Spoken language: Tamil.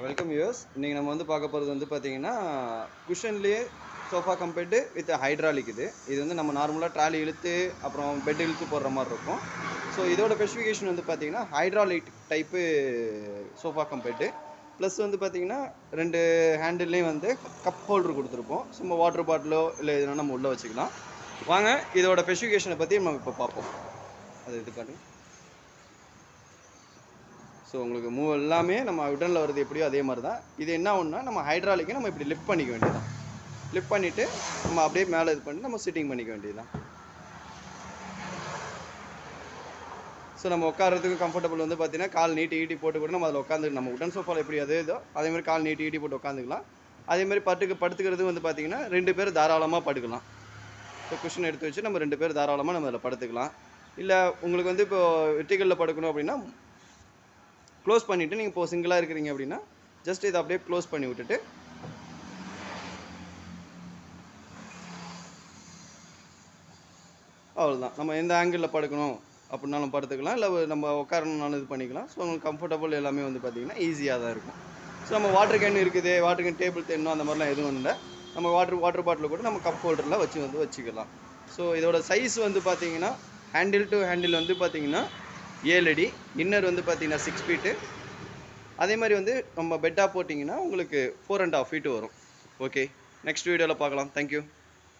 Welcome use. இன்றைக்கி நம்ம வந்து பார்க்க போகிறது வந்து பார்த்தீங்கன்னா குஷன்லேயே சோஃபா கம்பேர்டு வித் ஹைட்ராலிக். இது வந்து நம்ம நார்மலாக ட்ராலி இழுத்து அப்புறம் பெட் இழுத்து போடுற மாதிரி இருக்கும். ஸோ இதோட ஸ்பெசிஃபிகேஷன் வந்து பார்த்தீங்கன்னா hydraulic type sofa compared. Plus வந்து பார்த்தீங்கன்னா 2 ஹேண்டில்லையும் வந்து கப் ஹோல்டர் கொடுத்துருப்போம். சும்மா வாட்டர் பாட்டிலோ இல்லை எதுனா நம்ம உள்ளே வச்சுக்கலாம். வாங்க இதோட ஸ்பெசிஃபிகேஷனை பற்றி நம்ம இப்போ பார்ப்போம். அது இது காட்டுங்க. ஸோ உங்களுக்கு மூவ் எல்லாமே நம்ம உடனில் வருது எப்படியோ அதே மாதிரி தான். இது என்ன ஒன்றா நம்ம ஹைட்ராலிக்கை நம்ம இப்படி லிஃப்ட் பண்ணிக்க வேண்டியதுதான். லிஃப்ட் பண்ணிவிட்டு நம்ம அப்படியே மேலே இது பண்ணி நம்ம சிட்டிங் பண்ணிக்க வேண்டியதுதான். ஸோ நம்ம உட்காரத்துக்கு கம்ஃபர்டபுள் வந்து பார்த்தீங்கன்னா கால் நீட்டி ஈட்டி போட்டு கூட நம்ம அதில் உட்காந்து நம்ம உடன் சோஃபாவில் எப்படி அதே இதோ அதேமாதிரி கால் நீட்டி ஈட்டி போட்டு உட்காந்துக்கலாம். அதேமாதிரி படுத்துக்கிறது வந்து பார்த்தீங்கன்னா 2 பேர் தாராளமாக படுக்கலாம். ஸோ குஷன் எடுத்து வச்சு நம்ம 2 பேர் தாராளமாக நம்ம அதில் படுத்துக்கலாம். இல்லை உங்களுக்கு வந்து இப்போ வெர்டிகலில் படுக்கணும் அப்படின்னா க்ளோஸ் பண்ணிவிட்டு நீங்கள் இப்போ சிங்கிளாக இருக்கிறீங்க அப்படின்னா ஜஸ்ட் இதை அப்படியே க்ளோஸ் பண்ணி விட்டுட்டு அவ்வளோதான். நம்ம எந்த ஆங்கிளில் படுக்கணும் அப்படின்னாலும் படுத்துக்கலாம், இல்லை நம்ம உட்காரணுன்னாலும் இது பண்ணிக்கலாம். ஸோ உங்களுக்கு கம்ஃபர்டபுள் எல்லாமே வந்து பார்த்திங்கன்னா ஈஸியாக தான் இருக்கும். ஸோ நம்ம வாட்டர் கேன் இருக்குது, வாட்டர் கேன் டேபிள் தென்னும் அந்த மாதிரிலாம் எதுவும் இல்லை. நம்ம வாட்டர் பாட்டில் கூட நம்ம கப் ஹோல்டரில் வச்சுக்கலாம். ஸோ இதோட சைஸ் வந்து பார்த்தீங்கன்னா ஹேண்டில் டு ஹேண்டில் வந்து பார்த்தீங்கன்னா 7 அடி, இன்னர் வந்து பார்த்தீங்கன்னா 6 ஃபீட்டு. அதே மாதிரி வந்து நம்ம பெட்டாக போட்டிங்கன்னா உங்களுக்கு 4.5 ஃபீட்டு வரும். ஓகே, நெக்ஸ்ட் வீடியோவில் பார்க்கலாம். தேங்க்யூ.